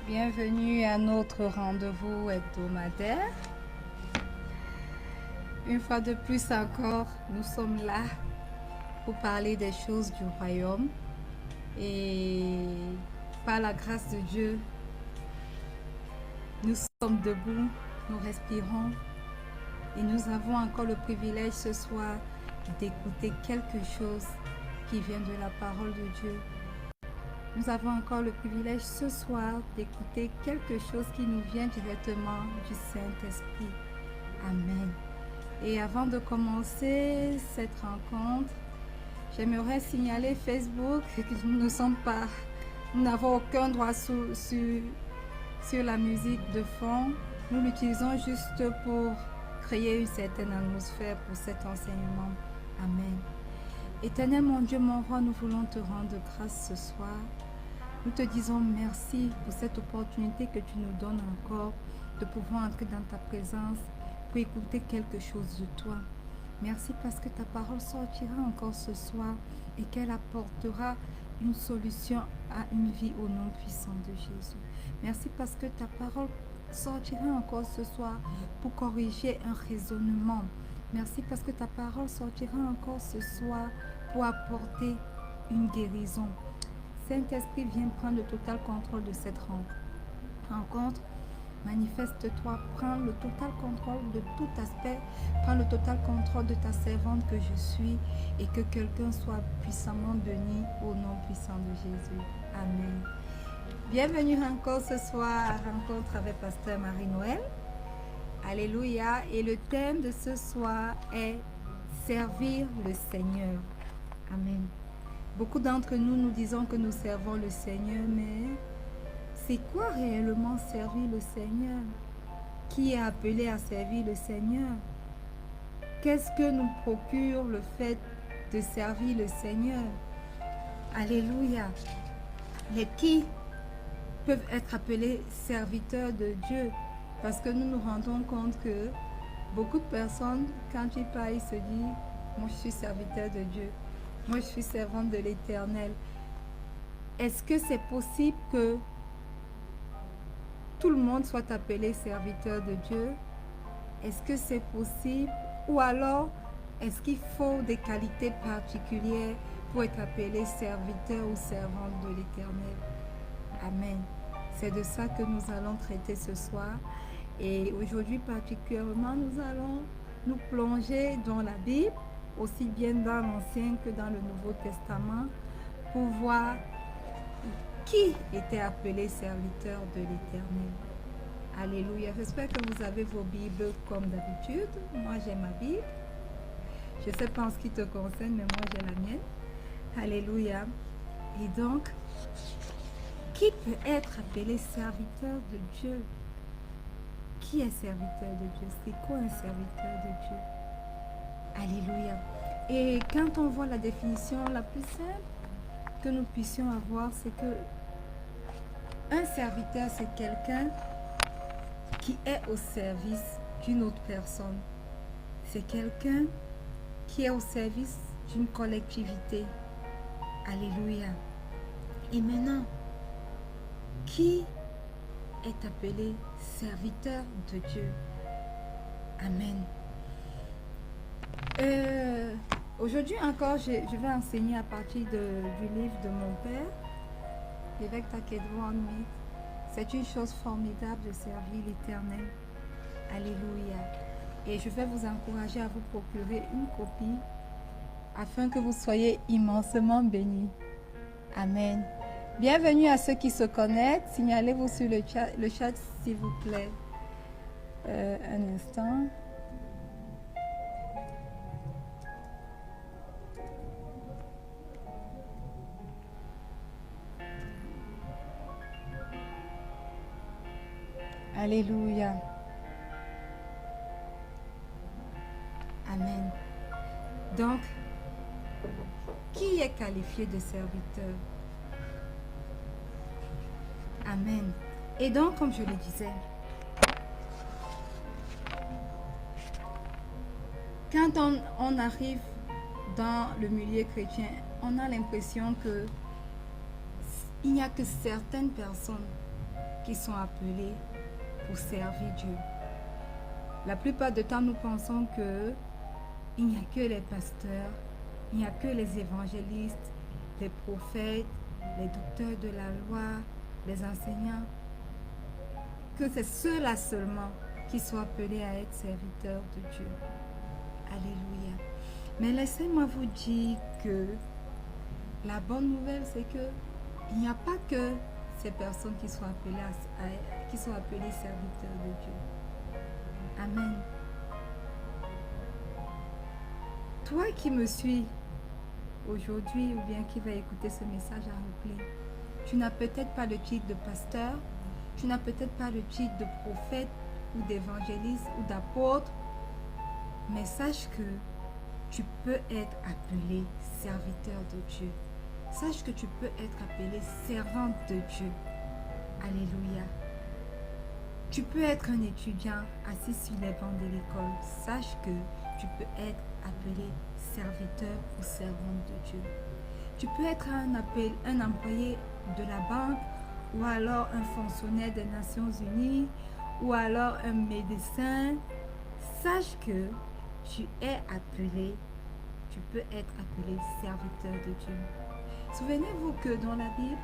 Bienvenue à notre rendez-vous hebdomadaire. Une fois de plus encore, nous sommes là pour parler des choses du royaume. Et par la grâce de Dieu, nous sommes debout, nous respirons et nous avons encore le privilège ce soir d'écouter quelque chose qui vient de la parole de Dieu. Nous avons encore le privilège ce soir d'écouter quelque chose qui nous vient directement du Saint-Esprit. Amen. Et avant de commencer cette rencontre, j'aimerais signaler Facebook que nous n'avons aucun droit sur la musique de fond. Nous l'utilisons juste pour créer une certaine atmosphère pour cet enseignement. Amen. Éternel mon Dieu, mon roi, nous voulons te rendre grâce ce soir. Nous te disons merci pour cette opportunité que tu nous donnes encore de pouvoir entrer dans ta présence pour écouter quelque chose de toi. Merci parce que ta parole sortira encore ce soir et qu'elle apportera une solution à une vie au nom puissant de Jésus. Merci parce que ta parole sortira encore ce soir pour corriger un raisonnement. Merci parce que ta parole sortira encore ce soir pour apporter une guérison. Saint-Esprit, viens prendre le total contrôle de cette rencontre. Manifeste-toi, prends le total contrôle de tout aspect, prends le total contrôle de ta servante que je suis et que quelqu'un soit puissamment béni au nom puissant de Jésus. Amen. Bienvenue encore ce soir à Rencontre avec Pasteur Marie-Noël. Alléluia. Et le thème de ce soir est servir le Seigneur. Amen. Beaucoup d'entre nous, nous disons que nous servons le Seigneur, mais c'est quoi réellement servir le Seigneur? Qui est appelé à servir le Seigneur? Qu'est-ce que nous procure le fait de servir le Seigneur? Alléluia. Les qui peuvent être appelés serviteurs de Dieu? Parce que nous nous rendons compte que beaucoup de personnes, quand ils parlent, ils se disent « Moi, je suis serviteur de Dieu. Moi, je suis servante de l'Éternel. » Est-ce que c'est possible que tout le monde soit appelé serviteur de Dieu? Est-ce que c'est possible? Ou alors, est-ce qu'il faut des qualités particulières pour être appelé serviteur ou servante de l'Éternel? Amen. C'est de ça que nous allons traiter ce soir. Et aujourd'hui particulièrement, nous allons nous plonger dans la Bible, aussi bien dans l'Ancien que dans le Nouveau Testament, pour voir qui était appelé serviteur de l'Éternel. Alléluia. J'espère que vous avez vos Bibles comme d'habitude. Moi, j'ai ma Bible. Je ne sais pas en ce qui te concerne, mais moi, j'ai la mienne. Alléluia. Et donc, qui peut être appelé serviteur de Dieu? Qui est serviteur de Dieu? C'est quoi un serviteur de Dieu? Alléluia. Et quand on voit la définition la plus simple que nous puissions avoir, c'est que un serviteur, c'est quelqu'un qui est au service d'une autre personne. C'est quelqu'un qui est au service d'une collectivité. Alléluia. Et maintenant, qui est appelé serviteur de Dieu? Amen. Aujourd'hui encore, je vais enseigner à partir du livre de mon père, l'évêque Takedwo Smith. C'est une chose formidable de servir l'Éternel. Alléluia. Et je vais vous encourager à vous procurer une copie afin que vous soyez immensément bénis. Amen. Bienvenue à ceux qui se connectent. Signalez-vous sur le chat s'il vous plaît. Un instant. Alléluia. Amen. Donc, qui est qualifié de serviteur? Amen. Et donc, comme je le disais, quand on arrive dans le milieu chrétien, on a l'impression que il n'y a que certaines personnes qui sont appelés pour servir Dieu. La plupart du temps, nous pensons que il n'y a que les pasteurs, il n'y a que les évangélistes, les prophètes, les docteurs de la loi, les enseignants, que c'est ceux-là seulement qui sont appelés à être serviteurs de Dieu. Alléluia. Mais laissez-moi vous dire que la bonne nouvelle, c'est que il n'y a pas que ces personnes qui sont appelées, serviteurs de Dieu. Amen. Toi qui me suis aujourd'hui ou bien qui va écouter ce message en replay, tu n'as peut-être pas le titre de pasteur, tu n'as peut-être pas le titre de prophète ou d'évangéliste ou d'apôtre, mais sache que tu peux être appelé serviteur de Dieu. Sache que tu peux être appelé servante de Dieu. Alléluia. Tu peux être un étudiant assis sur les bancs de l'école. Sache que tu peux être appelé serviteur ou servante de Dieu. Tu peux être un employé de la banque ou alors un fonctionnaire des Nations Unies ou alors un médecin. Sache que tu es appelé, tu peux être appelé serviteur de Dieu. Souvenez-vous que dans la Bible,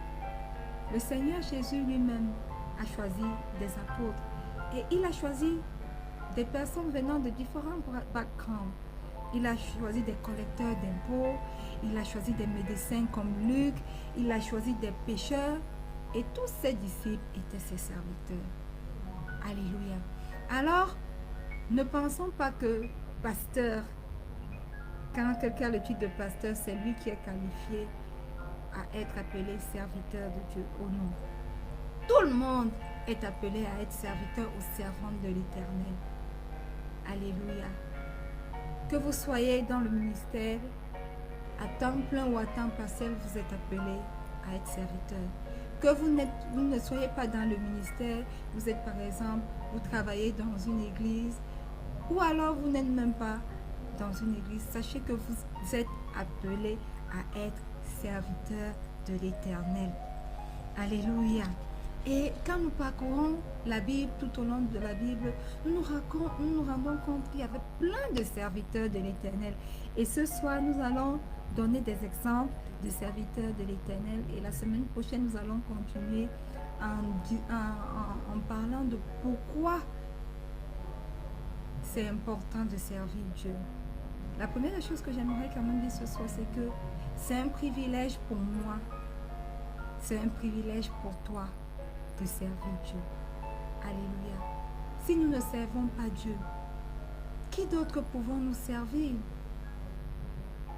le Seigneur Jésus lui-même a choisi des apôtres et il a choisi des personnes venant de différents backgrounds. Il a choisi des collecteurs d'impôts, il a choisi des médecins comme Luc, il a choisi des pêcheurs et tous ses disciples étaient ses serviteurs. Alléluia. Alors, ne pensons pas que pasteur, quand quelqu'un a le titre de pasteur, c'est lui qui est qualifié à être appelé serviteur de Dieu. Oh non. Tout le monde est appelé à être serviteur ou servante de l'Éternel. Alléluia. Que vous soyez dans le ministère, à temps plein ou à temps partiel, vous êtes appelé à être serviteur. Que vous ne soyez pas dans le ministère, vous êtes par exemple, vous travaillez dans une église, ou alors vous n'êtes même pas dans une église, sachez que vous êtes appelé à être serviteur de l'Éternel. Alléluia. Et quand nous parcourons la Bible, tout au long de la Bible, nous nous rendons compte qu'il y avait plein de serviteurs de l'Éternel. Et ce soir, nous allons donner des exemples de serviteurs de l'Éternel. Et la semaine prochaine, nous allons continuer en parlant de pourquoi c'est important de servir Dieu. La première chose que j'aimerais quand même dire ce soir, c'est que c'est un privilège pour moi, c'est un privilège pour toi de servir Dieu. Alléluia. Si nous ne servons pas Dieu, qui d'autre pouvons nous servir?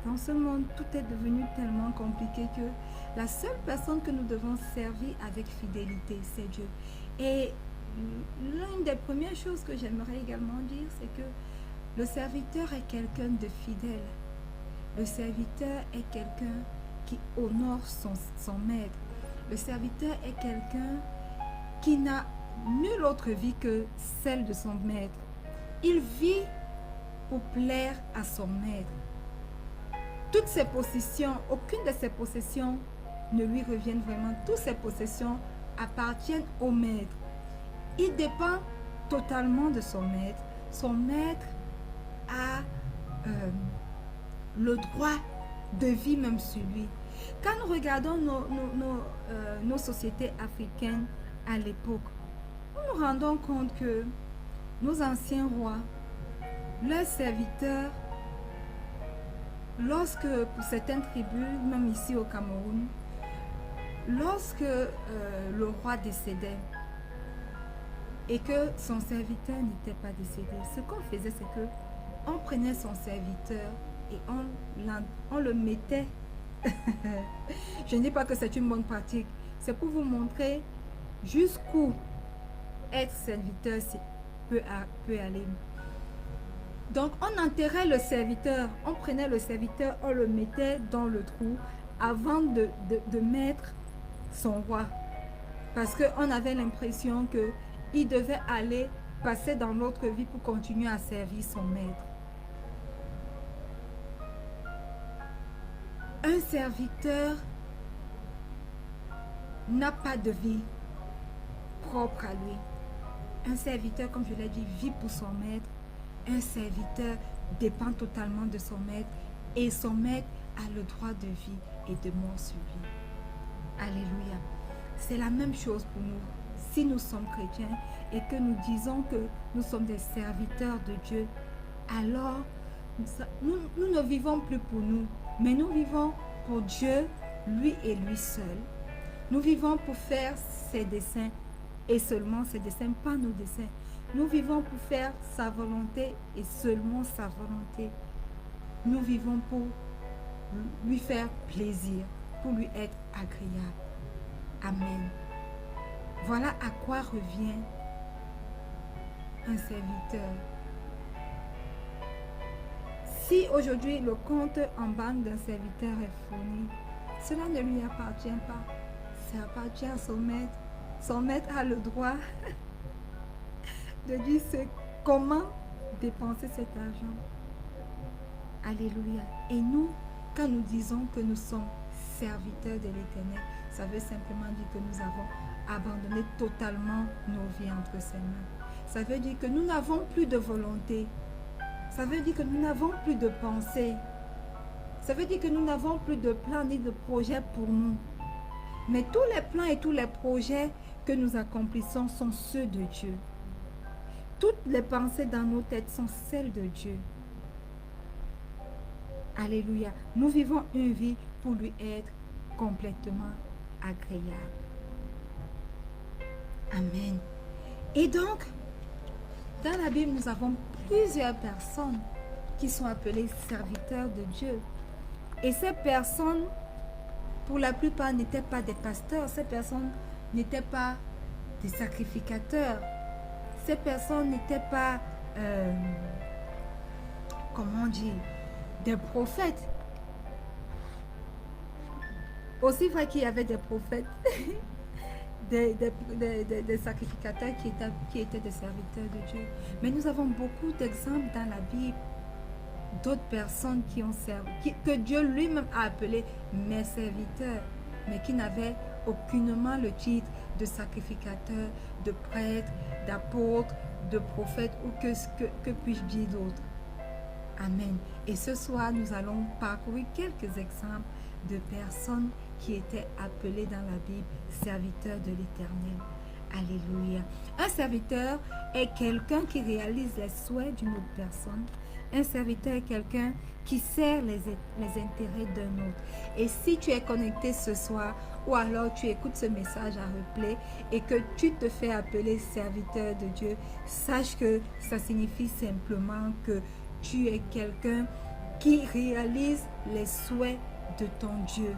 Dans ce monde, tout est devenu tellement compliqué que la seule personne que nous devons servir avec fidélité, c'est Dieu. Et l'une des premières choses que j'aimerais également dire, c'est que le serviteur est quelqu'un de fidèle. Le serviteur est quelqu'un qui honore son maître. Le serviteur est quelqu'un qui n'a nulle autre vie que celle de son maître. Il vit pour plaire à son maître. Toutes ses possessions, aucune de ses possessions ne lui reviennent vraiment. Toutes ses possessions appartiennent au maître. Il dépend totalement de son maître. Son maître a le droit de vie même sur lui. Quand nous regardons nos sociétés africaines à l'époque, nous nous rendons compte que nos anciens rois, leurs serviteurs, lorsque pour certaines tribus, même ici au Cameroun, lorsque le roi décédait et que son serviteur n'était pas décédé, ce qu'on faisait, c'est que on prenait son serviteur et on le mettait. Je ne dis pas que c'est une bonne pratique, c'est pour vous montrer jusqu'où être serviteur peut aller. Donc on enterrait le serviteur, on prenait le serviteur, on le mettait dans le trou avant de mettre son roi. Parce qu'on avait l'impression qu'il devait aller passer dans l'autre vie pour continuer à servir son maître. Un serviteur n'a pas de vie propre à lui. Un serviteur, comme je l'ai dit, vit pour son maître. Un serviteur dépend totalement de son maître et son maître a le droit de vie et de mort sur lui. Alléluia. C'est la même chose pour nous. Si nous sommes chrétiens et que nous disons que nous sommes des serviteurs de Dieu, alors nous ne vivons plus pour nous, mais nous vivons pour Dieu, lui et lui seul. Nous vivons pour faire ses desseins et seulement ses desseins, pas nos desseins. Nous vivons pour faire sa volonté et seulement sa volonté. Nous vivons pour lui faire plaisir, pour lui être agréable. Amen. Voilà à quoi revient un serviteur. Si aujourd'hui le compte en banque d'un serviteur est fourni, cela ne lui appartient pas. Ça appartient à son maître. Son maître a le droit de dire comment dépenser cet argent. Alléluia. Et nous, quand nous disons que nous sommes serviteurs de l'Éternel, ça veut simplement dire que nous avons abandonné totalement nos vies entre ses mains. Ça veut dire que nous n'avons plus de volonté. Ça veut dire que nous n'avons plus de pensée. Ça veut dire que nous n'avons plus de plans ni de projets pour nous. Mais tous les plans et tous les projets que nous accomplissons sont ceux de Dieu. Toutes les pensées dans nos têtes sont celles de Dieu. Alléluia. Nous vivons une vie pour lui être complètement agréable. Amen. Et donc, dans la Bible, nous avons plusieurs personnes qui sont appelées serviteurs de Dieu. Et ces personnes, pour la plupart, n'étaient pas des pasteurs. Ces personnes n'étaient pas des sacrificateurs. Ces personnes n'étaient pas, comment dire, des prophètes. Aussi vrai qu'il y avait des prophètes, des sacrificateurs qui étaient des serviteurs de Dieu. Mais nous avons beaucoup d'exemples dans la Bible d'autres personnes qui ont servi, que Dieu lui-même a appelé mes serviteurs, mais qui n'avaient aucunement le titre de sacrificateur, de prêtre, d'apôtre, de prophète ou que puis-je dire d'autre. Amen. Et ce soir, nous allons parcourir quelques exemples de personnes qui étaient appelées dans la Bible serviteurs de l'Éternel. Alléluia. Un serviteur est quelqu'un qui réalise les souhaits d'une autre personne. Un serviteur est quelqu'un qui sert les intérêts d'un autre. Et si tu es connecté ce soir, ou alors tu écoutes ce message à replay et que tu te fais appeler serviteur de Dieu, sache que ça signifie simplement que tu es quelqu'un qui réalise les souhaits de ton Dieu.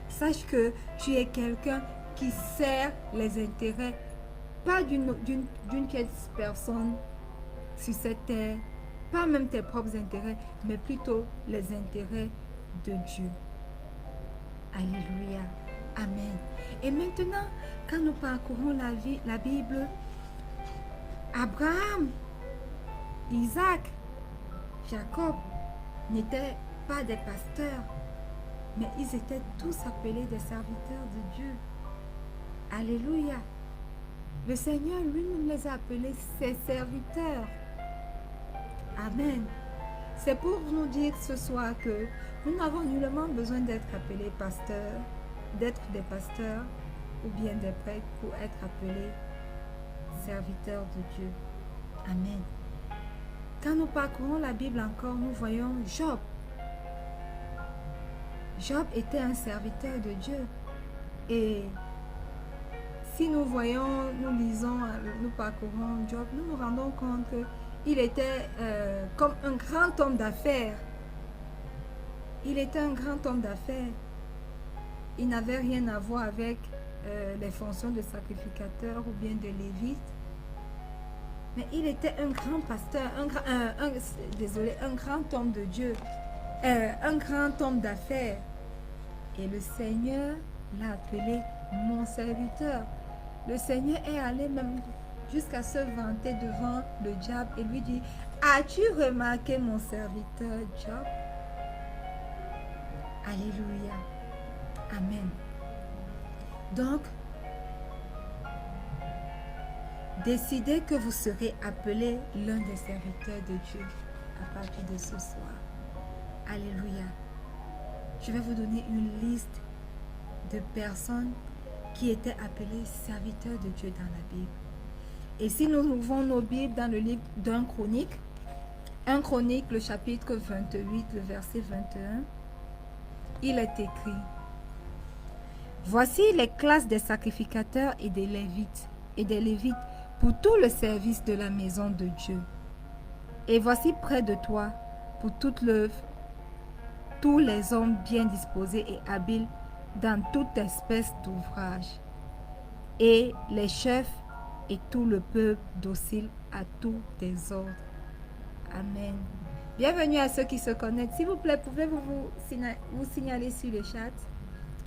Sache que tu es quelqu'un qui sert les intérêts, pas d'une personne sur cette terre, pas même tes propres intérêts, mais plutôt les intérêts de Dieu. Alléluia. Amen. Et maintenant, quand nous parcourons la Bible, Abraham, Isaac, Jacob n'étaient pas des pasteurs, mais ils étaient tous appelés des serviteurs de Dieu. Alléluia. Le Seigneur lui-même les a appelés ses serviteurs. Amen. C'est pour nous dire ce soir que nous n'avons nullement besoin d'être appelés pasteurs, d'être des pasteurs ou bien des prêtres pour être appelés serviteurs de Dieu. Amen. Quand nous parcourons la Bible encore, nous voyons Job. Job était un serviteur de Dieu. Et si nous voyons, nous lisons, nous parcourons Job, nous nous rendons compte qu'il était comme un grand homme d'affaires. Il était un grand homme d'affaires. Il n'avait rien à voir avec les fonctions de sacrificateur ou bien de lévite. Mais il était un grand pasteur, un grand homme de Dieu, un grand homme d'affaires. Et le Seigneur l'a appelé mon serviteur. Le Seigneur est allé même jusqu'à se vanter devant le diable et lui dit, as-tu remarqué mon serviteur Job? Alléluia. Amen. Donc, décidez que vous serez appelé l'un des serviteurs de Dieu à partir de ce soir. Alléluia. Je vais vous donner une liste de personnes qui étaient appelées serviteurs de Dieu dans la Bible. Et si nous ouvrons nos Bibles dans le livre d'1 Chronique, 1 Chronique, le chapitre 28, le verset 21, il est écrit: Voici les classes des sacrificateurs et des Lévites pour tout le service de la maison de Dieu. Et voici près de toi pour toute l'œuvre tous les hommes bien disposés et habiles dans toute espèce d'ouvrage, et les chefs et tout le peuple docile à tous tes ordres. Amen. Bienvenue à ceux qui se connectent. S'il vous plaît, pouvez-vous vous signaler sur le chat?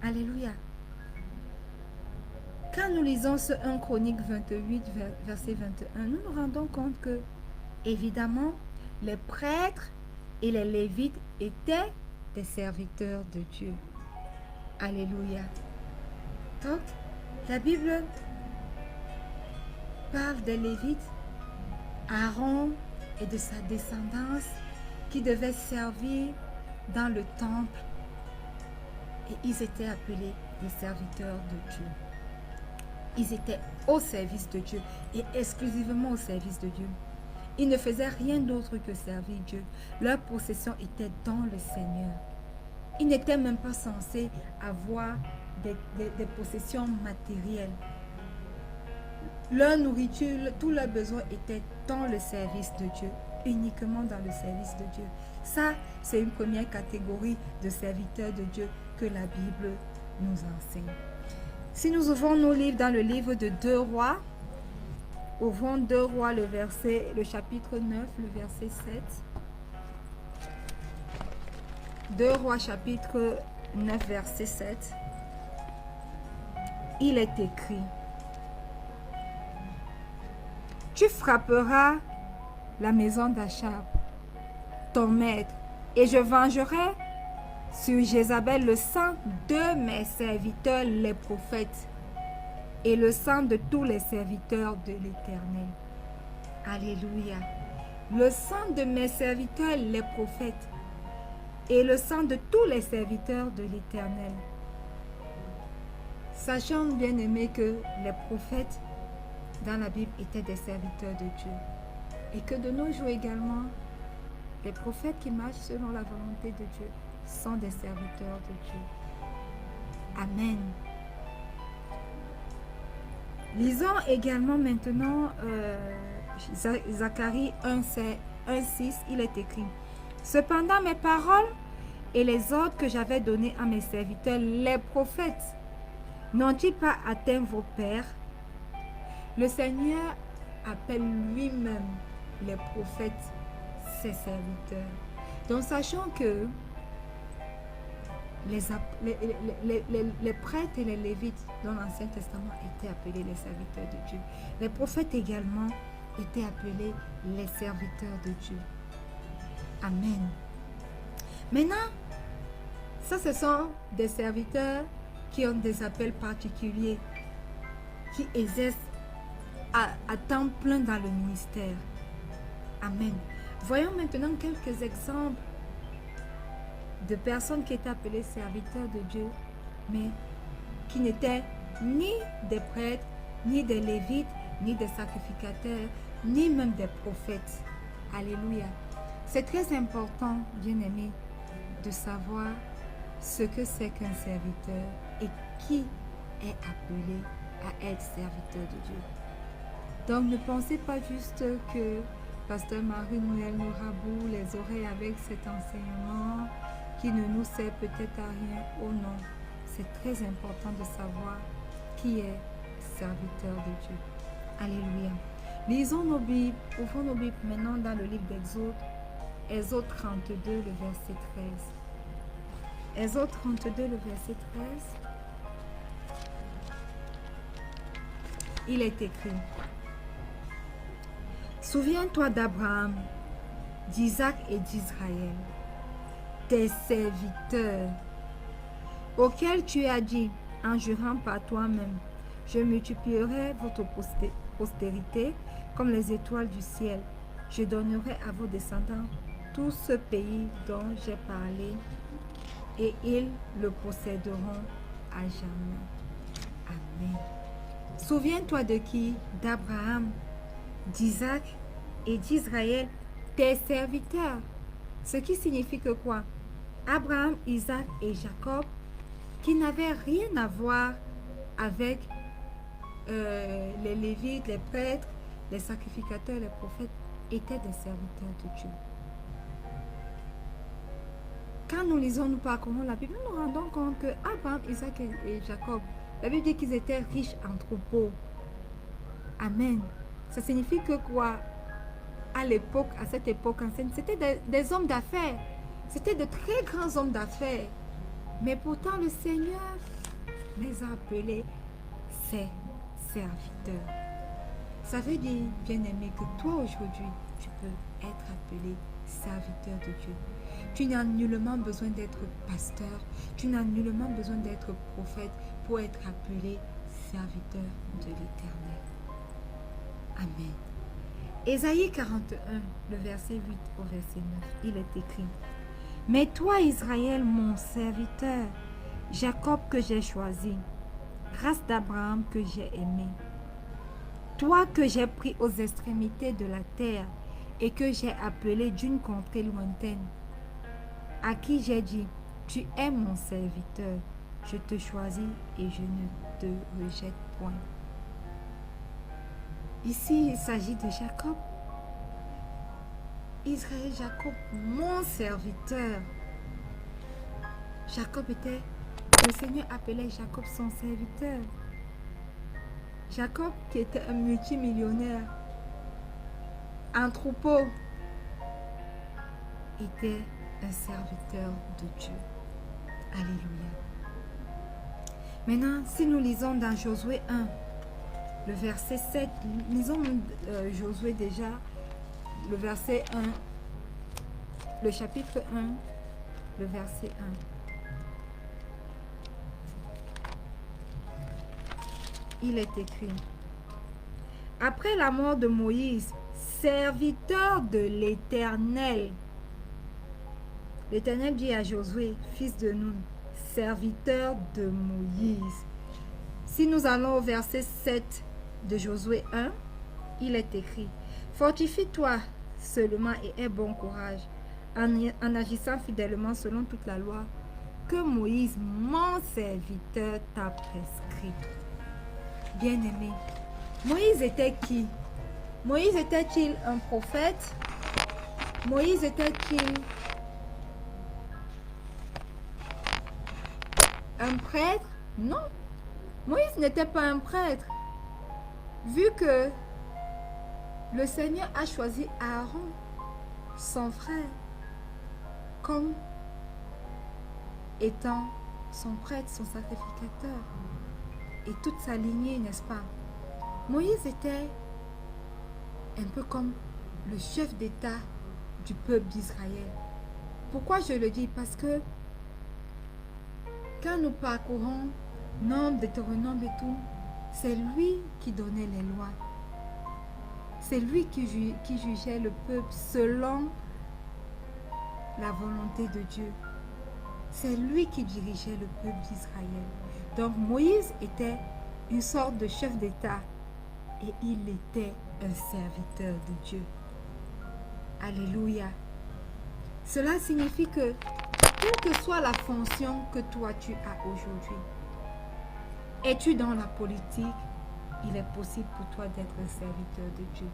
Alléluia. Quand nous lisons ce 1 Chronique 28, verset 21, nous nous rendons compte que, évidemment, les prêtres et les Lévites étaient des serviteurs de Dieu. Alléluia. Donc, la Bible parle des Lévites, Aaron et de sa descendance qui devaient servir dans le temple. Et ils étaient appelés des serviteurs de Dieu. Ils étaient au service de Dieu et exclusivement au service de Dieu. Ils ne faisaient rien d'autre que servir Dieu. Leur possession était dans le Seigneur. Ils n'étaient même pas censés avoir des possessions matérielles. Leur nourriture, tous leurs besoins étaient dans le service de Dieu, uniquement dans le service de Dieu. Ça, c'est une première catégorie de serviteurs de Dieu que la Bible nous enseigne. Si nous ouvrons nos livres dans le livre de 2 Rois, ouvrons 2 Rois, le chapitre 9, le verset 7. 2 Rois, chapitre 9, verset 7. Il est écrit: Tu frapperas la maison d'Achab, ton maître, et je vengerai sur Jézabel le sang de mes serviteurs les prophètes et le sang de tous les serviteurs de l'Éternel. Alléluia. Le sang de mes serviteurs les prophètes et le sang de tous les serviteurs de l'Éternel. Sachant bien aimé que les prophètes dans la Bible étaient des serviteurs de Dieu et que de nos jours également, les prophètes qui marchent selon la volonté de Dieu sont des serviteurs de Dieu. Amen. Lisons également maintenant Zacharie 1:6, il est écrit: Cependant mes paroles et les ordres que j'avais donnés à mes serviteurs, les prophètes, n'ont-ils pas atteint vos pères? Le Seigneur appelle lui-même les prophètes ses serviteurs. Donc sachons que les prêtres et les Lévites dans l'Ancien Testament étaient appelés les serviteurs de Dieu. Les prophètes également étaient appelés les serviteurs de Dieu. Amen. Maintenant, ça ce sont des serviteurs qui ont des appels particuliers, qui exercent à temps plein dans le ministère. Amen. Voyons maintenant quelques exemples de personnes qui étaient appelées serviteurs de Dieu, mais qui n'étaient ni des prêtres, ni des Lévites, ni des sacrificateurs, ni même des prophètes. Alléluia. C'est très important, bien-aimé, de savoir ce que c'est qu'un serviteur et qui est appelé à être serviteur de Dieu. Donc ne pensez pas juste que Pasteur Marie-Noël nous raboue les oreilles avec cet enseignement qui ne nous sert peut-être à rien. Oh non, c'est très important de savoir qui est serviteur de Dieu. Alléluia. Lisons nos Bibles, ouvrons nos Bibles maintenant dans le livre d'Exode, Exode 32, le verset 13. Exode 32, le verset 13. Il est écrit: Souviens-toi d'Abraham, d'Isaac et d'Israël, tes serviteurs, auxquels tu as dit, en jurant par toi-même, Je multiplierai votre postérité comme les étoiles du ciel. Je donnerai à vos descendants tout ce pays dont j'ai parlé et ils le posséderont à jamais. Amen. Souviens-toi de qui? D'Abraham, d'Isaac et d'Israël, tes serviteurs. Ce qui signifie que quoi? Abraham, Isaac et Jacob, qui n'avaient rien à voir avec les Lévites, les prêtres, les sacrificateurs, les prophètes, étaient des serviteurs de Dieu. Quand nous lisons, nous parcourons la Bible, nous nous rendons compte que Abraham, Isaac et Jacob, la Bible dit qu'ils étaient riches en troupeaux. Amen. Ça signifie que quoi? À l'époque, à cette époque ancienne, c'était des hommes d'affaires. C'était de très grands hommes d'affaires. Mais pourtant, le Seigneur les a appelés ses serviteurs. Ça veut dire, bien-aimé, que toi aujourd'hui, tu peux être appelé serviteur de Dieu. Tu n'as nullement besoin d'être pasteur. Tu n'as nullement besoin d'être prophète pour être appelé serviteur de l'Éternel. Amen. Ésaïe 41, le verset 8 au verset 9, il est écrit: Mais toi, Israël, mon serviteur, Jacob que j'ai choisi, race d'Abraham que j'ai aimé, toi que j'ai pris aux extrémités de la terre et que j'ai appelé d'une contrée lointaine, à qui j'ai dit, tu es mon serviteur, je te choisis et je ne te rejette point. Ici, il s'agit de Jacob. Israël, Jacob, mon serviteur. Jacob était, le Seigneur appelait Jacob son serviteur. Jacob, qui était un multimillionnaire, un troupeau, était un serviteur de Dieu. Alléluia. Maintenant, si nous lisons dans Josué 1, le verset 7, lisons Josué déjà, le verset 1, le chapitre 1, le verset 1. Il est écrit: Après la mort de Moïse, serviteur de l'Éternel, l'Éternel dit à Josué, fils de Nun, serviteur de Moïse. Si nous allons au verset 7 de Josué 1, il est écrit: Fortifie-toi seulement et aie bon courage, en agissant fidèlement selon toute la loi que Moïse, mon serviteur, t'a prescrit. Bien-aimé, Moïse était qui? Moïse était-il un prophète? Moïse était-il un prêtre? Non. Moïse n'était pas un prêtre. Vu que le Seigneur a choisi Aaron, son frère, comme étant son prêtre, son sacrificateur, et toute sa lignée, n'est-ce pas? Moïse était un peu comme le chef d'État du peuple d'Israël. Pourquoi je le dis? Parce que quand nous parcourons Nombre, Deutéronome et tout, c'est lui qui donnait les lois. C'est lui qui jugeait le peuple selon la volonté de Dieu. C'est lui qui dirigeait le peuple d'Israël. Donc Moïse était une sorte de chef d'État et il était un serviteur de Dieu. Alléluia. Cela signifie que quelle que soit la fonction que toi tu as aujourd'hui, es-tu dans la politique, il est possible pour toi d'être un serviteur de Dieu.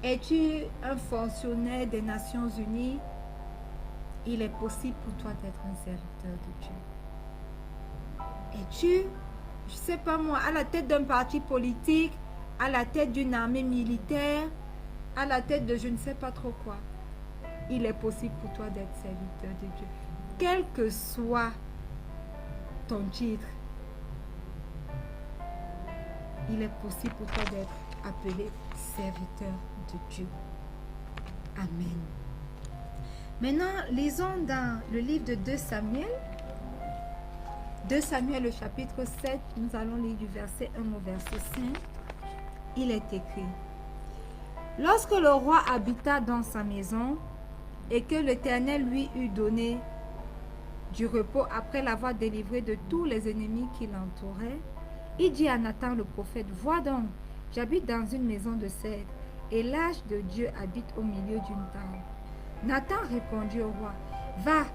Es-tu un fonctionnaire des Nations Unies, il est possible pour toi d'être un serviteur de Dieu. Es-tu, je ne sais pas moi, à la tête d'un parti politique, à la tête d'une armée militaire, à la tête de je ne sais pas trop quoi, il est possible pour toi d'être serviteur de Dieu. Quel que soit ton titre, il est possible pour toi d'être appelé serviteur de Dieu. Amen. Maintenant, lisons dans le livre de 2 Samuel, 2 Samuel, le chapitre 7, nous allons lire du verset 1 au verset 5. Il est écrit: Lorsque le roi habita dans sa maison et que l'Éternel lui eut donné du repos après l'avoir délivré de tous les ennemis qui l'entouraient, il dit à Nathan le prophète: Vois donc, j'habite dans une maison de cèdre, et l'ange de Dieu habite au milieu d'une table. Nathan répondit au roi: Va,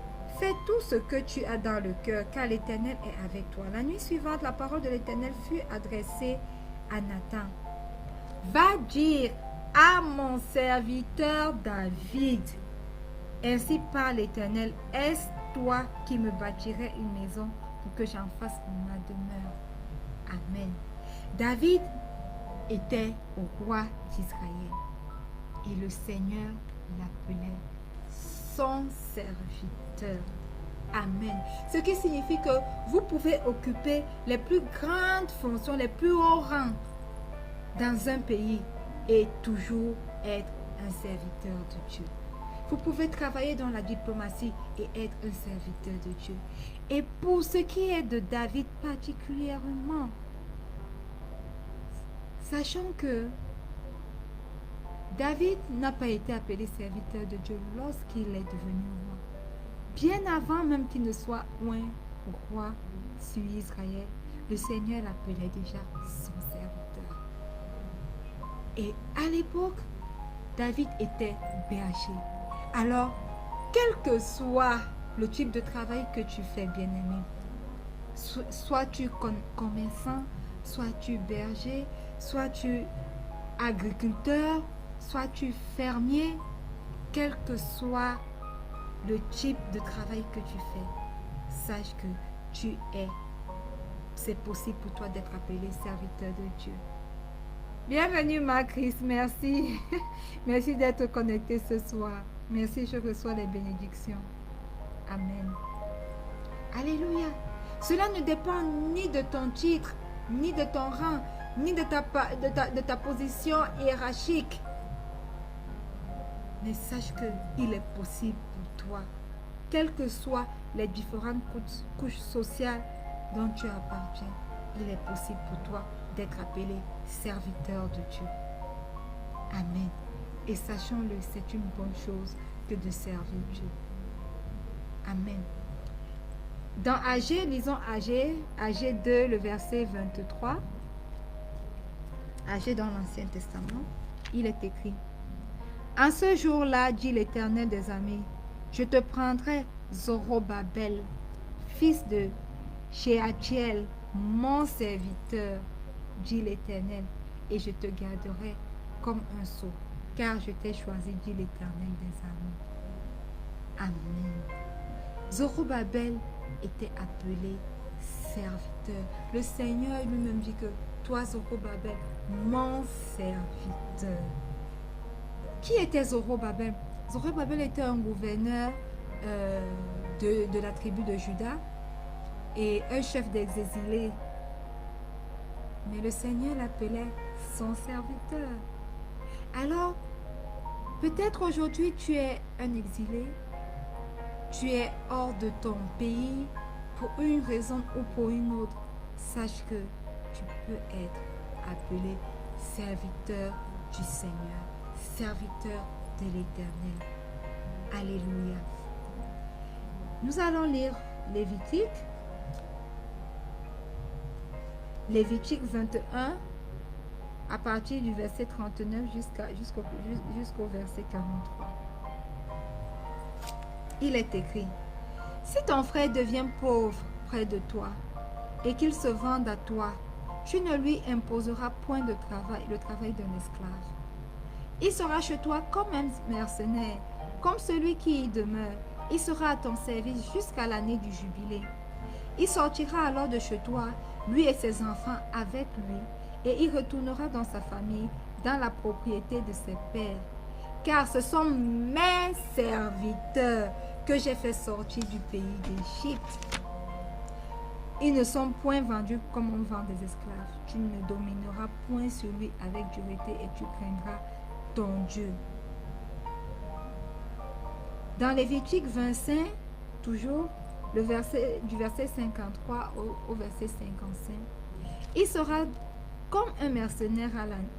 fais tout ce que tu as dans le cœur, car l'Éternel est avec toi. La nuit suivante, la parole de l'Éternel fut adressée à Nathan: Va dire à mon serviteur David, ainsi parle l'Éternel, est-ce toi qui me bâtirais une maison pour que j'en fasse ma demeure? Amen. David était au roi d'Israël et le Seigneur l'appelait son serviteur. Amen. Ce qui signifie que vous pouvez occuper les plus grandes fonctions, les plus hauts rangs dans un pays et toujours être un serviteur de Dieu. Vous pouvez travailler dans la diplomatie et être un serviteur de Dieu. Et pour ce qui est de David particulièrement, sachant que David n'a pas été appelé serviteur de Dieu lorsqu'il est devenu roi. Bien avant même qu'il ne soit oint roi sur Israël, le Seigneur l'appelait déjà son serviteur. Et à l'époque, David était berger. Alors, quel que soit le type de travail que tu fais, bien-aimé, sois-tu commerçant, sois-tu berger, sois-tu agriculteur, sois-tu fermier, quel que soit le type de travail que tu fais, sache que c'est possible pour toi d'être appelé serviteur de Dieu. Bienvenue Marc-Chris, merci. Merci d'être connecté ce soir. Merci, je reçois les bénédictions. Amen. Alléluia. Cela ne dépend ni de ton titre, ni de ton rang, ni de ta position hiérarchique. Mais sache qu'il est possible pour toi, quelles que soient les différentes couches sociales dont tu appartiens, il est possible pour toi d'être appelé serviteur de Dieu. Amen. Et sachons-le, c'est une bonne chose que de servir Dieu. Amen. Dans Agé, lisons Agé 2, le verset 23. Agé dans l'Ancien Testament, il est écrit: En ce jour-là, dit l'Éternel des armées, je te prendrai Zorobabel, fils de Shealtiel, mon serviteur, dit l'Éternel, et je te garderai comme un sceau, car je t'ai choisi, dit l'Éternel des armées. Amen. Zorobabel était appelé serviteur. Le Seigneur lui-même dit que toi, Zorobabel, mon serviteur. Qui était Zorobabel? Zorobabel était un gouverneur de la tribu de Juda et un chef d'exilés. Mais le Seigneur l'appelait son serviteur. Alors, peut-être aujourd'hui tu es un exilé, tu es hors de ton pays pour une raison ou pour une autre. Sache que tu peux être appelé serviteur du Seigneur, serviteur de l'Éternel. Alléluia. Nous allons lire Lévitique 21 à partir du verset 39 jusqu'au verset 43. Il est écrit: Si ton frère devient pauvre près de toi et qu'il se vende à toi, tu ne lui imposeras point le travail d'un esclave. Il sera chez toi comme un mercenaire, comme celui qui y demeure. Il sera à ton service jusqu'à l'année du jubilé. Il sortira alors de chez toi, lui et ses enfants avec lui, et il retournera dans sa famille, dans la propriété de ses pères. Car ce sont mes serviteurs que j'ai fait sortir du pays d'Égypte. Ils ne sont point vendus comme on vend des esclaves. Tu ne domineras point sur lui avec dureté et tu craindras ton Dieu. Dans Lévitique 25, toujours, du verset 53 au verset 55. Il sera comme un mercenaire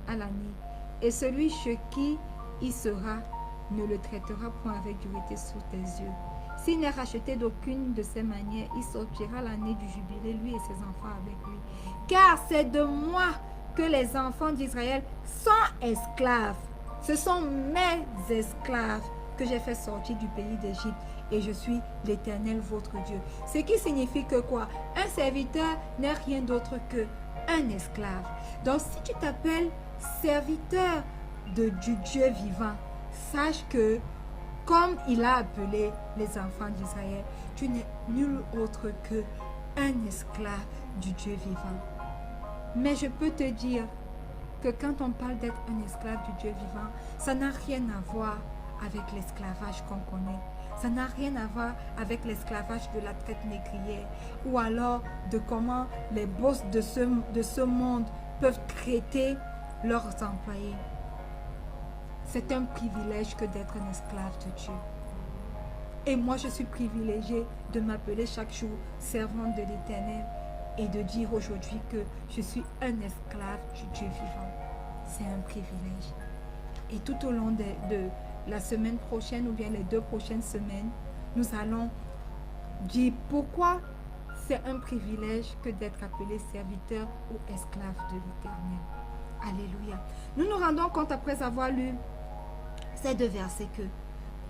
à l'année, et celui chez qui il sera ne le traitera point avec dureté sous tes yeux. S'il n'est racheté d'aucune de ces manières, il sortira l'année du jubilé, lui et ses enfants avec lui. Car c'est de moi que les enfants d'Israël sont esclaves. Ce sont mes esclaves que j'ai fait sortir du pays d'Égypte, et je suis l'Éternel votre Dieu. Ce qui signifie que quoi? Un serviteur n'est rien d'autre que un esclave. Donc si tu t'appelles serviteur du Dieu vivant, sache que comme il a appelé les enfants d'Israël, tu n'es nul autre que un esclave du Dieu vivant. Mais je peux te dire que quand on parle d'être un esclave du Dieu vivant, ça n'a rien à voir avec l'esclavage qu'on connaît. Ça n'a rien à voir avec l'esclavage de la traite négrière, ou alors de comment les boss de ce monde peuvent traiter leurs employés. C'est un privilège que d'être un esclave de Dieu. Et moi, je suis privilégiée de m'appeler chaque jour servante de l'Éternel et de dire aujourd'hui que je suis un esclave du Dieu vivant. C'est un privilège. Et tout au long de la semaine prochaine ou bien les 2 prochaines semaines, nous allons dire pourquoi c'est un privilège que d'être appelé serviteur ou esclave de l'Éternel. Alléluia. Nous nous rendons compte après avoir lu ces 2 versets que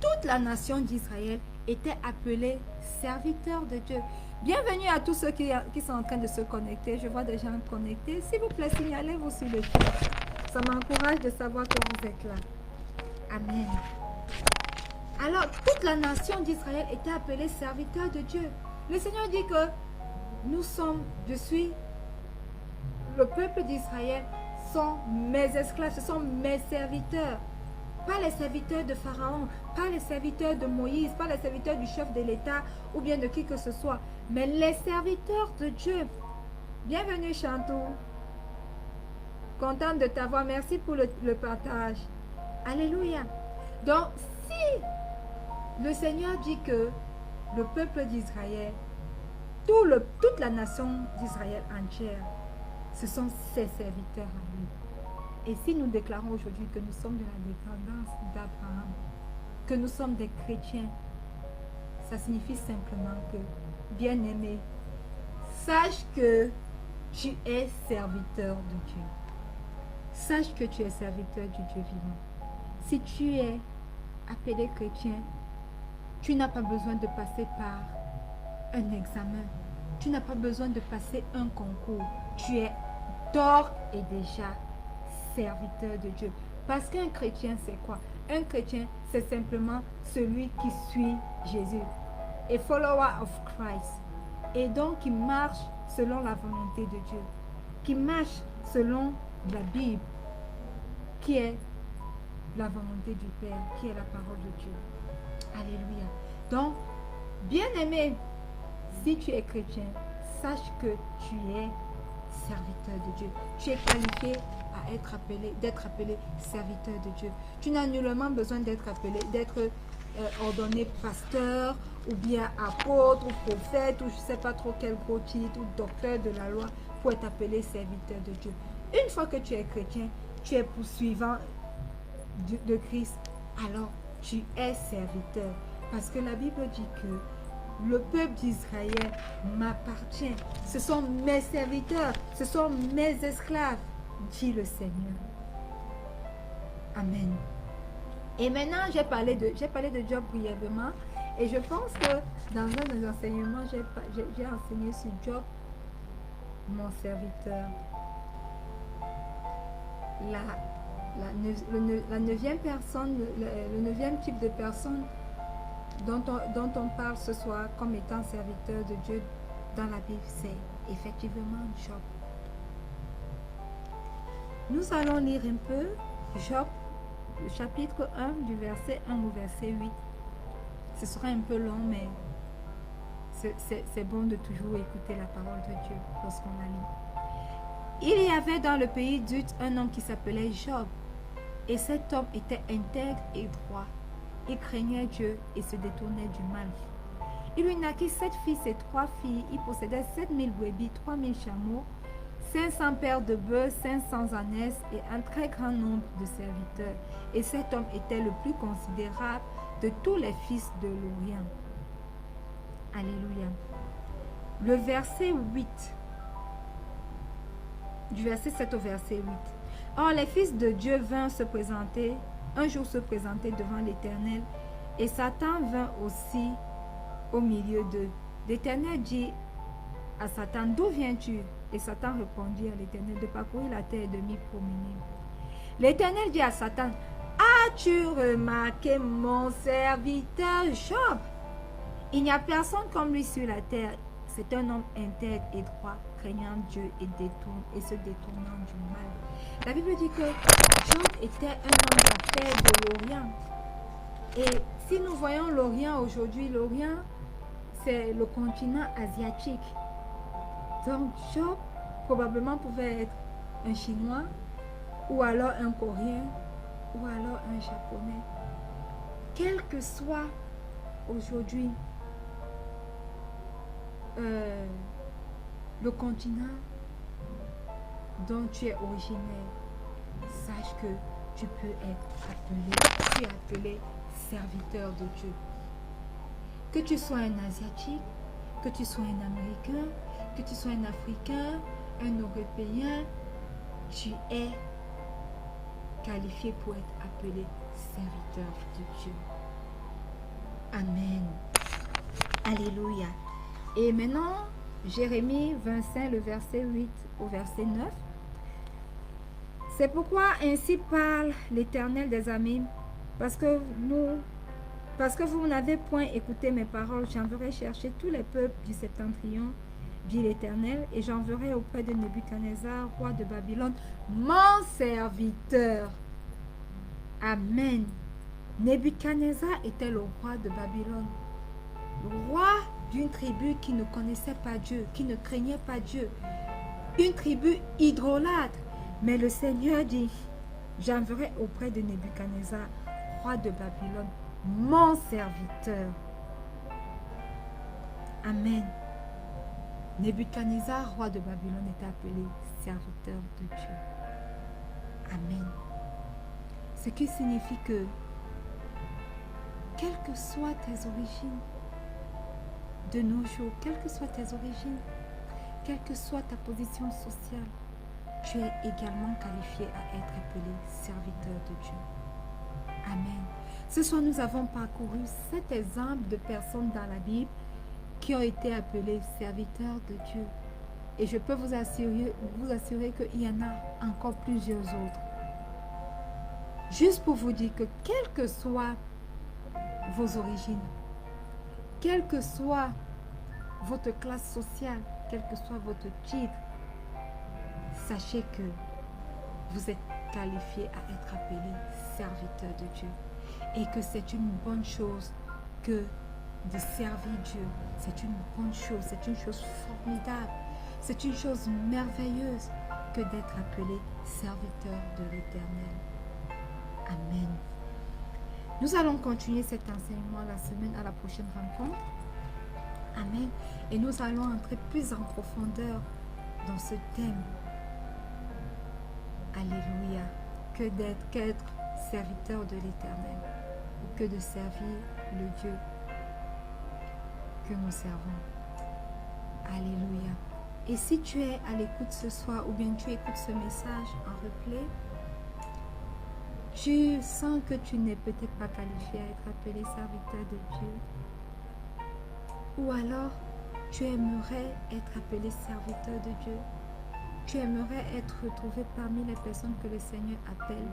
toute la nation d'Israël était appelée serviteur de Dieu. Bienvenue à tous ceux qui sont en train de se connecter. Je vois des gens connectés. S'il vous plaît, signalez-vous sur le chat. Ça m'encourage de savoir que vous êtes là. Amen. Alors, toute la nation d'Israël était appelée serviteur de Dieu. Le Seigneur dit que je suis, le peuple d'Israël sont mes esclaves, ce sont mes serviteurs. Pas les serviteurs de Pharaon, pas les serviteurs de Moïse, pas les serviteurs du chef de l'État ou bien de qui que ce soit, mais les serviteurs de Dieu. Bienvenue Chantou. Contente de t'avoir. Merci pour le partage. Alléluia. Donc, si le Seigneur dit que le peuple d'Israël, toute la nation d'Israël entière, ce sont ses serviteurs à lui. Et si nous déclarons aujourd'hui que nous sommes de la descendance d'Abraham, que nous sommes des chrétiens, ça signifie simplement que, bien-aimé, sache que tu es serviteur de Dieu. Sache que tu es serviteur du Dieu vivant. Si tu es appelé chrétien, tu n'as pas besoin de passer par un examen. Tu n'as pas besoin de passer un concours. Tu es d'ores et déjà serviteur de Dieu. Parce qu'un chrétien, c'est quoi? Un chrétien, c'est simplement celui qui suit Jésus. A follower of Christ. Et donc, qui marche selon la volonté de Dieu. Qui marche selon la Bible, qui est la volonté du Père, qui est la parole de Dieu. Alléluia. Donc, bien-aimé, si tu es chrétien, sache que tu es serviteur de Dieu. Tu es qualifié à d'être appelé serviteur de Dieu. Tu n'as nullement besoin d'être appelé, d'être ordonné pasteur, ou bien apôtre, ou prophète, ou je ne sais pas trop quel gros titre, ou docteur de la loi, pour être appelé serviteur de Dieu. Une fois que tu es chrétien, tu es poursuivant de Christ, alors tu es serviteur. Parce que la Bible dit que le peuple d'Israël m'appartient. Ce sont mes serviteurs, ce sont mes esclaves, dit le Seigneur. Amen. Et maintenant, j'ai parlé de Job brièvement. Et je pense que dans un des enseignements, j'ai enseigné sur Job, mon serviteur. La neuvième personne, le neuvième type de personne dont on parle ce soir comme étant serviteur de Dieu dans la Bible, c'est effectivement Job. Nous allons lire un peu Job, le chapitre 1 du verset 1 au verset 8. Ce sera un peu long, mais c'est bon de toujours écouter la parole de Dieu lorsqu'on la lit. Il y avait dans le pays d'Uz un homme qui s'appelait Job. Et cet homme était intègre et droit. Il craignait Dieu et se détournait du mal. Il lui naquit 7 fils et 3 filles. Il possédait 7000 brebis, 3000 chameaux, 500 paires de bœufs, 500 ânesses et un très grand nombre de serviteurs. Et cet homme était le plus considérable de tous les fils de l'Orient. Alléluia. Le verset 8. Du verset 7 au verset 8. Or, les fils de Dieu vinrent un jour se présenter devant l'Éternel, et Satan vint aussi au milieu d'eux. L'Éternel dit à Satan, d'où viens-tu? Et Satan répondit à l'Éternel, de parcourir la terre et de m'y promener. L'Éternel dit à Satan, as-tu remarqué mon serviteur Job? Il n'y a personne comme lui sur la terre. C'est un homme intègre et droit, craignant Dieu et se détournant du mal. La Bible dit que Job était un homme d'affaires de l'Orient. Et si nous voyons l'Orient aujourd'hui, l'Orient, c'est le continent asiatique. Donc Job probablement pouvait être un Chinois, ou alors un Coréen, ou alors un Japonais. Quel que soit aujourd'hui le continent dont tu es originaire, sache que tu peux être tu es appelé serviteur de Dieu. Que tu sois un Asiatique, que tu sois un Américain, que tu sois un Africain, un Européen, tu es qualifié pour être appelé serviteur de Dieu. Amen. Alléluia. Et maintenant, Jérémie 25, le verset 8 au verset 9. C'est pourquoi ainsi parle l'Éternel des armées, parce que vous n'avez point écouté mes paroles, j'enverrai chercher tous les peuples du septentrion, dit l'Éternel, et j'enverrai auprès de Nebuchadnezzar, roi de Babylone, mon serviteur. Amen. Nebuchadnezzar était le roi de Babylone, le roi d'une tribu qui ne connaissait pas Dieu, qui ne craignait pas Dieu, une tribu idolâtre. Mais le Seigneur dit, j'enverrai auprès de Nebuchadnezzar, roi de Babylone, mon serviteur. Amen. Nebuchadnezzar, roi de Babylone, est appelé serviteur de Dieu. Amen. Ce qui signifie que, quelles que soient tes origines, de nos jours, quelles que soient tes origines, quelle que soit ta position sociale, tu es également qualifié à être appelé serviteur de Dieu. Amen. Ce soir, nous avons parcouru 7 exemples de personnes dans la Bible qui ont été appelées serviteurs de Dieu. Et je peux vous assurer qu'il y en a encore plusieurs autres. Juste pour vous dire que quelle que soit vos origines, quelle que soit votre classe sociale, quel que soit votre titre, sachez que vous êtes qualifié à être appelé serviteur de Dieu. Et que c'est une bonne chose que de servir Dieu. C'est une bonne chose, c'est une chose formidable. C'est une chose merveilleuse que d'être appelé serviteur de l'Éternel. Amen. Nous allons continuer cet enseignement la semaine à la prochaine rencontre. Amen. Et nous allons entrer plus en profondeur dans ce thème. Alléluia. Qu'être serviteur de l'Éternel. Ou que de servir le Dieu que nous servons. Alléluia. Et si tu es à l'écoute ce soir, ou bien tu écoutes ce message en replay, tu sens que tu n'es peut-être pas qualifié à être appelé serviteur de Dieu. Ou alors, tu aimerais être appelé serviteur de Dieu. Tu aimerais être retrouvé parmi les personnes que le Seigneur appelle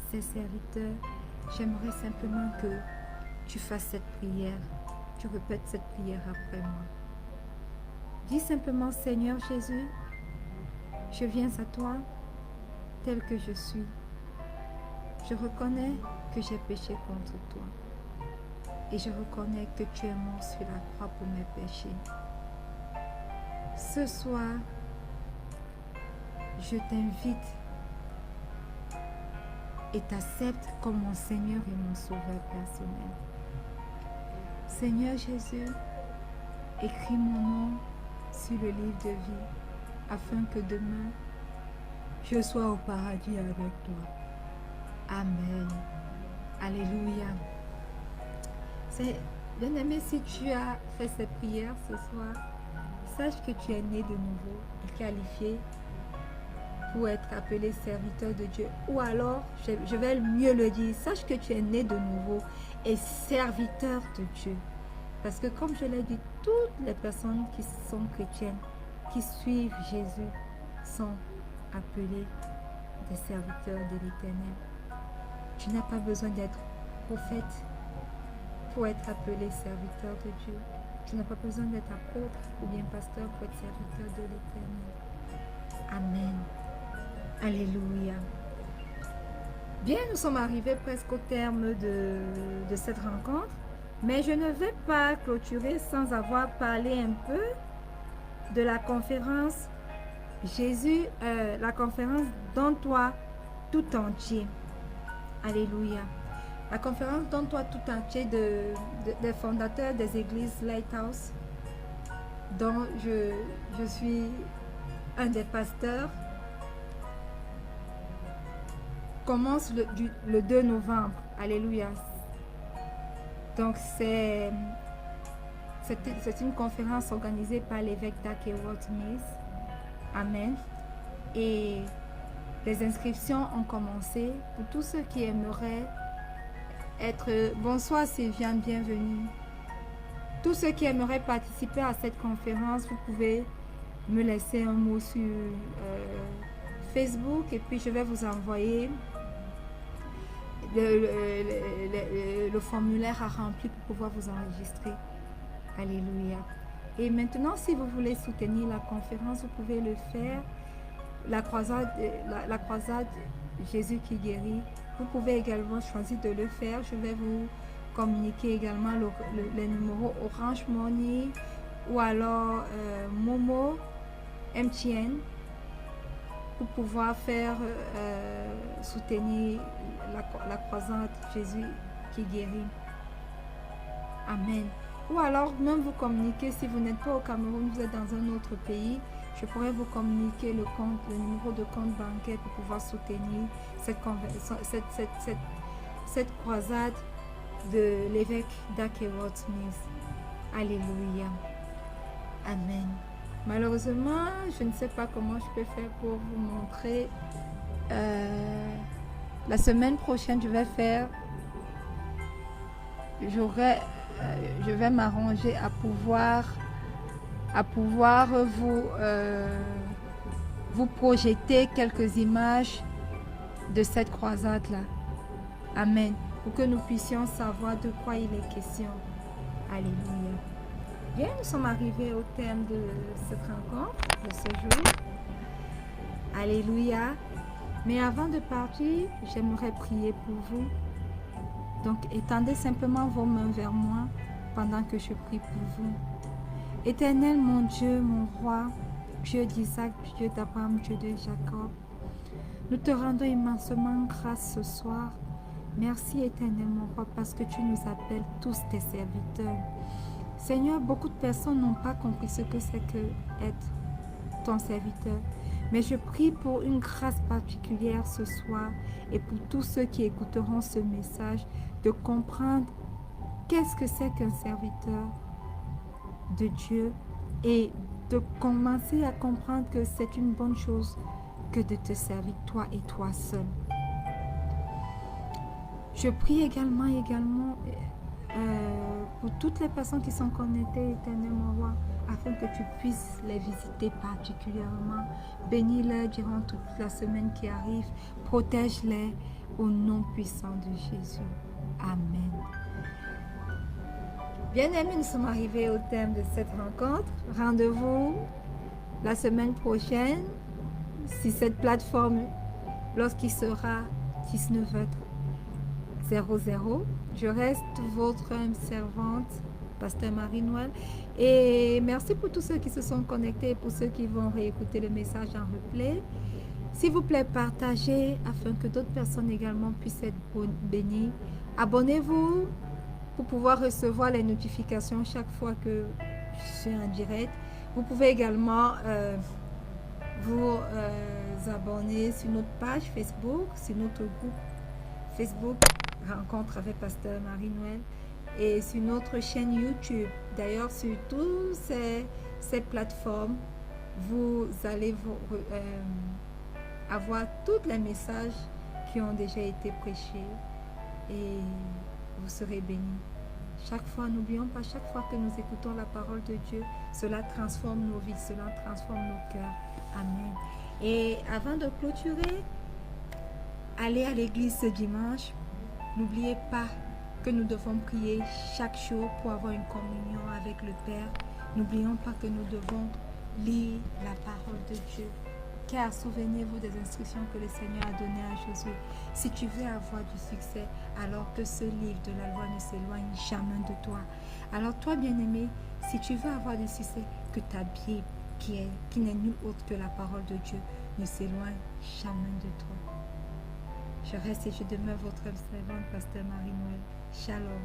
ses serviteurs. J'aimerais simplement que tu fasses cette prière. Tu répètes cette prière après moi. Dis simplement, Seigneur Jésus, je viens à toi tel que je suis. Je reconnais que j'ai péché contre toi. Et je reconnais que tu es mort sur la croix pour mes péchés. Ce soir, je t'invite et t'accepte comme mon Seigneur et mon Sauveur personnel. Seigneur Jésus, écris mon nom sur le livre de vie, afin que demain, je sois au paradis avec toi. Amen. Alléluia. Bien-aimé, si tu as fait cette prière ce soir, sache que tu es né de nouveau et qualifié pour être appelé serviteur de Dieu. Ou alors, je vais mieux le dire, sache que tu es né de nouveau et serviteur de Dieu. Parce que comme je l'ai dit, toutes les personnes qui sont chrétiennes, qui suivent Jésus, sont appelées des serviteurs de l'Éternel. Tu n'as pas besoin d'être prophète pour être appelé serviteur de Dieu. Tu n'as pas besoin d'être apôtre ou bien pasteur pour être serviteur de l'Éternel. Amen. Alléluia. Bien, nous sommes arrivés presque au terme de cette rencontre, mais je ne vais pas clôturer sans avoir parlé un peu de la conférence Jésus, la conférence Donne-toi tout entier. Alléluia. La conférence Donne-toi tout entier des fondateurs des églises Lighthouse, dont je suis un des pasteurs, commence le 2 novembre. Alléluia. Donc c'est une conférence organisée par l'évêque Dag Heward-Mills. Amen. Et les inscriptions ont commencé pour tous ceux qui aimeraient être... Bonsoir Sylviane, bienvenue. Tous ceux qui aimeraient participer à cette conférence, vous pouvez me laisser un mot sur Facebook et puis je vais vous envoyer le formulaire à remplir pour pouvoir vous enregistrer. Alléluia. Et maintenant, si vous voulez soutenir la conférence, vous pouvez le faire. La croisade Jésus qui guérit, vous pouvez également choisir de le faire. Je vais vous communiquer également les numéros Orange Money ou alors Momo, MTN, pour pouvoir faire soutenir la croisade Jésus qui guérit. Amen. Ou alors même vous communiquer, si vous n'êtes pas au Cameroun, vous êtes dans un autre pays, je pourrais vous communiquer le numéro de compte bancaire pour pouvoir soutenir cette croisade de l'évêque Dag Heward-Mills. Alléluia. Amen. Malheureusement, je ne sais pas comment je peux faire pour vous montrer. La semaine prochaine, je vais m'arranger à pouvoir vous projeter quelques images de cette croisade-là. Amen. Pour que nous puissions savoir de quoi il est question. Alléluia. Bien, nous sommes arrivés au terme de cette rencontre, de ce jour. Alléluia. Mais avant de partir, j'aimerais prier pour vous. Donc, étendez simplement vos mains vers moi pendant que je prie pour vous. Éternel, mon Dieu, mon roi, Dieu d'Isaac, Dieu d'Abraham, Dieu de Jacob, nous te rendons immensément grâce ce soir. Merci, éternel, mon roi, parce que tu nous appelles tous tes serviteurs. Seigneur, beaucoup de personnes n'ont pas compris ce que c'est que être ton serviteur. Mais je prie pour une grâce particulière ce soir et pour tous ceux qui écouteront ce message, de comprendre qu'est-ce que c'est qu'un serviteur de Dieu et de commencer à comprendre que c'est une bonne chose que de te servir toi et toi seul. Je prie également pour toutes les personnes qui sont connectées, éternel mon roi, afin que tu puisses les visiter particulièrement. Bénis-les durant toute la semaine qui arrive. Protège-les au nom puissant de Jésus. Amen. Bien-aimés, nous sommes arrivés au terme de cette rencontre. Rendez-vous la semaine prochaine sur cette plateforme lorsqu'il sera 19h00. Je reste votre servante, Pasteur Marie-Noël. Et merci pour tous ceux qui se sont connectés et pour ceux qui vont réécouter le message en replay. S'il vous plaît, partagez afin que d'autres personnes également puissent être bénies. Abonnez-vous pour pouvoir recevoir les notifications chaque fois que je suis en direct. Vous pouvez également vous abonner sur notre page Facebook, sur notre groupe Facebook Rencontre avec Pasteur Marie-Noël et sur notre chaîne YouTube. D'ailleurs, sur toutes ces plateformes, vous allez avoir tous les messages qui ont déjà été prêchés et vous serez bénis. Chaque fois, n'oublions pas, chaque fois que nous écoutons la parole de Dieu, cela transforme nos vies, cela transforme nos cœurs. Amen. Et avant de clôturer, allez à l'église ce dimanche. N'oubliez pas que nous devons prier chaque jour pour avoir une communion avec le Père. N'oublions pas que nous devons lire la parole de Dieu. Car souvenez-vous des instructions que le Seigneur a données à Josué. Si tu veux avoir du succès, alors que ce livre de la loi ne s'éloigne jamais de toi. Alors toi, bien-aimé, si tu veux avoir du succès, que ta Bible, qui n'est nulle autre que la parole de Dieu, ne s'éloigne jamais de toi. Je reste et je demeure votre servante, Pasteur Marie-Noël. Shalom.